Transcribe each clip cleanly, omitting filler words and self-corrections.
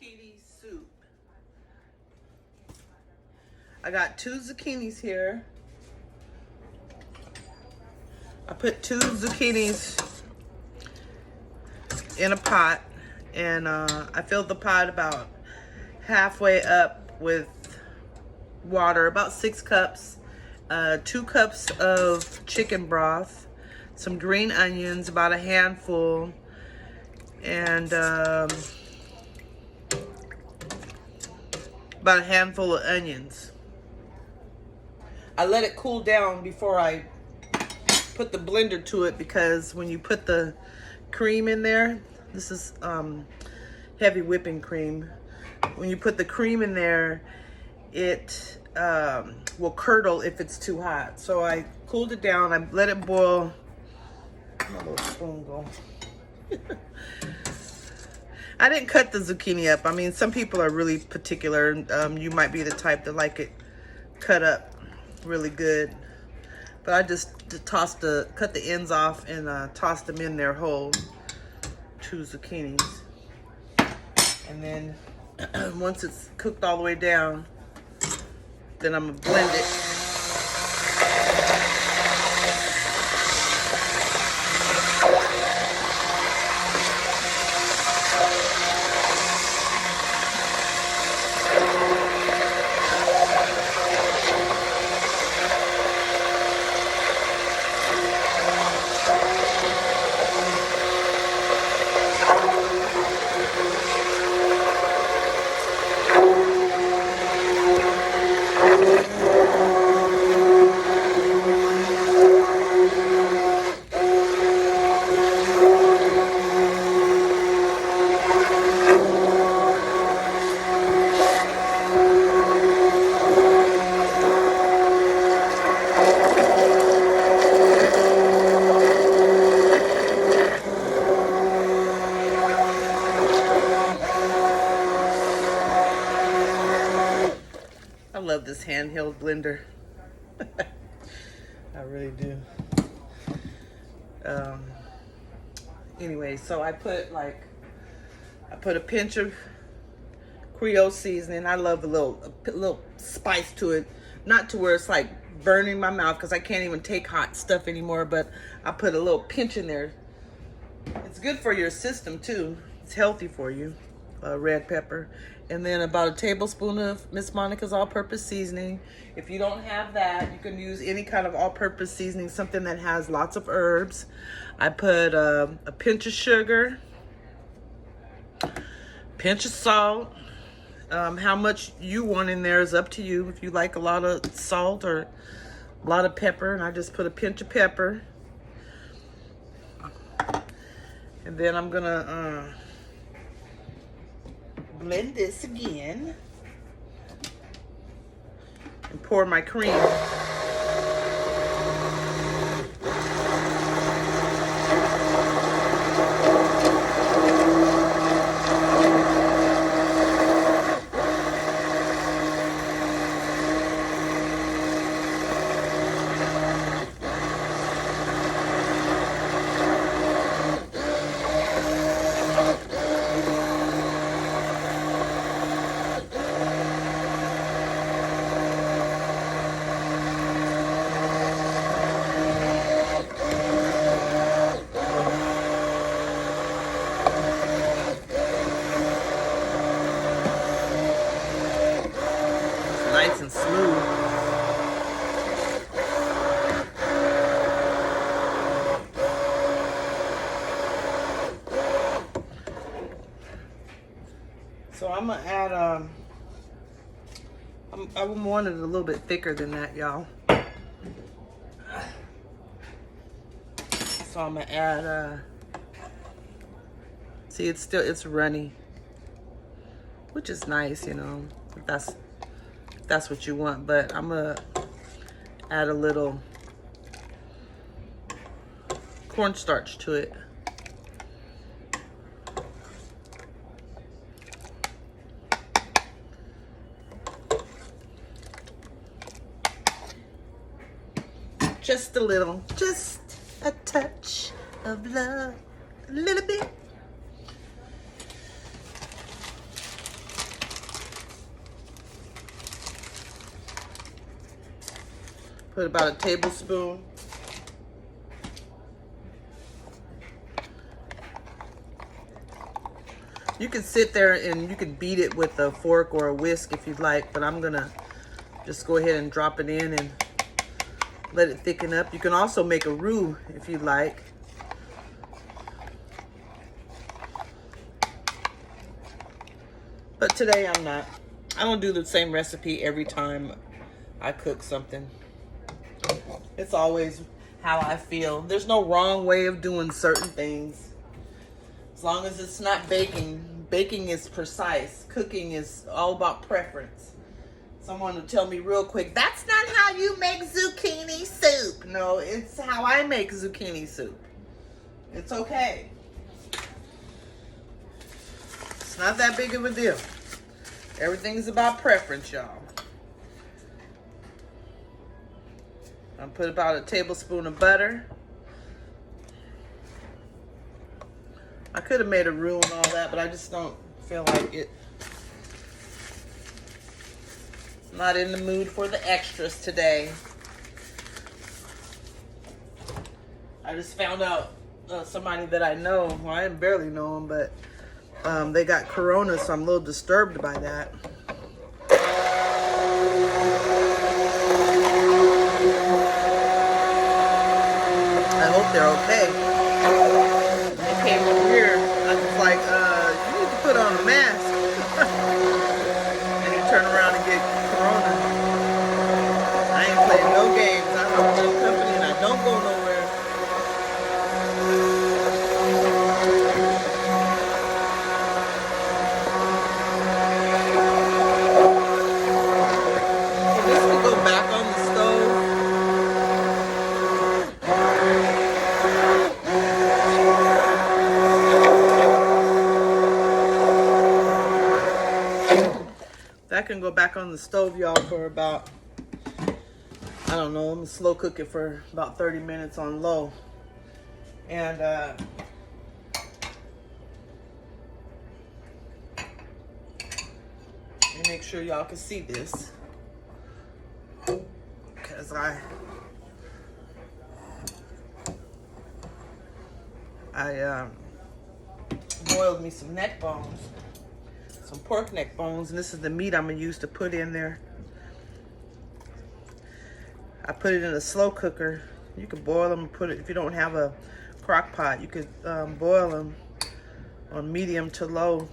zucchini soup. I got 2 zucchinis here. I put 2 zucchinis in a pot, and I filled the pot about halfway up with water, about 6 cups, 2 cups of chicken broth, some green onions, about a handful, and about a handful of onions. I let it cool down before I put the blender to it, because when you put the cream in there, this is heavy whipping cream. When you put the cream in there, it will curdle if it's too hot. So I cooled it down. I let it boil. My little spoon go. I didn't cut the zucchini up. I mean, some people are really particular. You might be the type that like it cut up really good, but I just cut the ends off and tossed them in there whole, 2 zucchinis. And then once it's cooked all the way down, then I'm gonna blend it. I love this handheld blender. I really do. Anyway, so I put a pinch of Creole seasoning. I love a little spice to it, not to where it's like burning my mouth, because I can't even take hot stuff anymore, but I put a little pinch in there. It's good for your system too. It's healthy for you. Red pepper, and then about a tablespoon of Miss Monica's all-purpose seasoning. If you don't have that, you can use any kind of all-purpose seasoning, something that has lots of herbs. I put a pinch of sugar, pinch of salt. How much you want in there is up to you. If you like a lot of salt or a lot of pepper, and I just put a pinch of pepper. And then I'm gonna blend this again and pour my cream. Nice and smooth. So I'm gonna add I want it a little bit thicker than that, y'all. So I'm gonna add see, it's runny, which is nice, you know, if that's what you want. But I'm gonna add a little cornstarch to it. Just a little, just a touch of love, a little bit. Put about a tablespoon. You can sit there and you can beat it with a fork or a whisk if you'd like, but I'm gonna just go ahead and drop it in and let it thicken up. You can also make a roux if you'd like. But today I'm not. I don't do the same recipe every time I cook something. It's always how I feel. There's no wrong way of doing certain things. As long as it's not baking. Baking is precise. Cooking is all about preference. Someone will tell me real quick, that's not how you make zucchini soup. No, it's how I make zucchini soup. It's okay. It's not that big of a deal. Everything's about preference, y'all. I'll put about a tablespoon of butter. I could have made a roux and all that, but I just don't feel like it. Not in the mood for the extras today. I just found out somebody that I know, well, I barely know them, but they got corona, so I'm a little disturbed by that. I hope they're okay. They came over here, I was like, you need to put on a mask. And you turn around and get corona. I ain't playing no games. I don't no company and I don't go nowhere. So this will go back on the stove. That can go back on the stove, y'all, for about, I don't know, I'm gonna slow cook it for about 30 minutes on low. And let me make sure y'all can see this, because I boiled me some neck bones. Some pork neck bones, and this is the meat I'm gonna use to put in there. I put it in a slow cooker. You can boil them and put it, if you don't have a crock pot, you could boil them on medium to low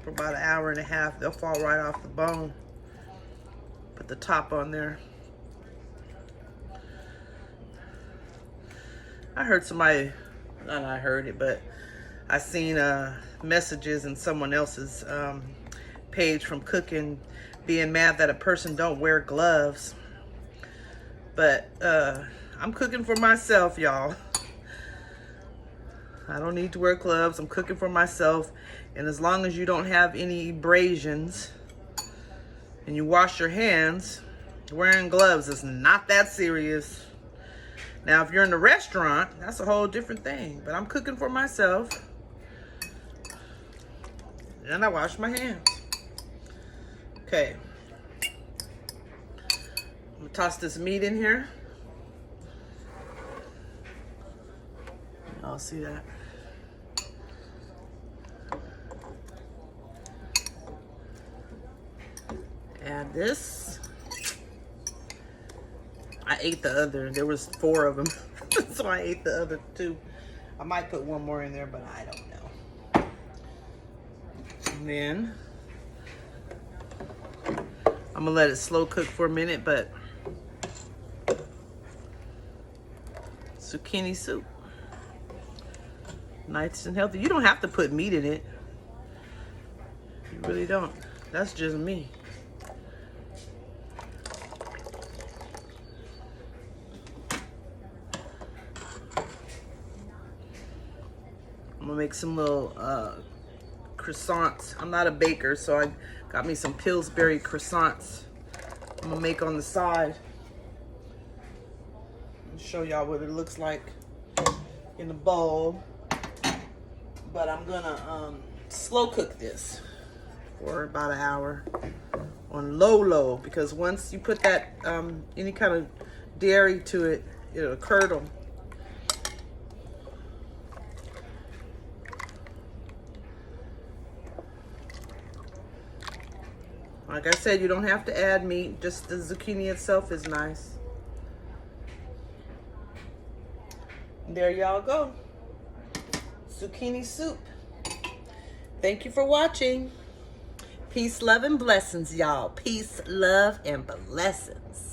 for about an hour and a half. They'll fall right off the bone. Put the top on there. I heard somebody, not I heard it, but I seen messages in someone else's page from cooking, being mad that a person don't wear gloves. But I'm cooking for myself, y'all. I don't need to wear gloves. I'm cooking for myself. And as long as you don't have any abrasions and you wash your hands, wearing gloves is not that serious. Now, if you're in the restaurant, that's a whole different thing. But I'm cooking for myself. And I wash my hands. Okay. I'm gonna toss this meat in here. Y'all see that? Add this. I ate the other. There was 4 of them. So I ate the other 2. I might put one more in there, but I don't know. And then I'm gonna let it slow cook for a minute, but zucchini soup. Nice and healthy. You don't have to put meat in it. You really don't. That's just me. I'm gonna make some little croissants. I'm not a baker, so I got me some Pillsbury croissants. I'm gonna make on the side. I'll show y'all what it looks like in the bowl. But I'm gonna slow cook this for about an hour on low, because once you put that any kind of dairy to it, it'll curdle. Like I said, you don't have to add meat. Just the zucchini itself is nice. There y'all go. Zucchini soup. Thank you for watching. Peace, love, and blessings, y'all. Peace, love, and blessings.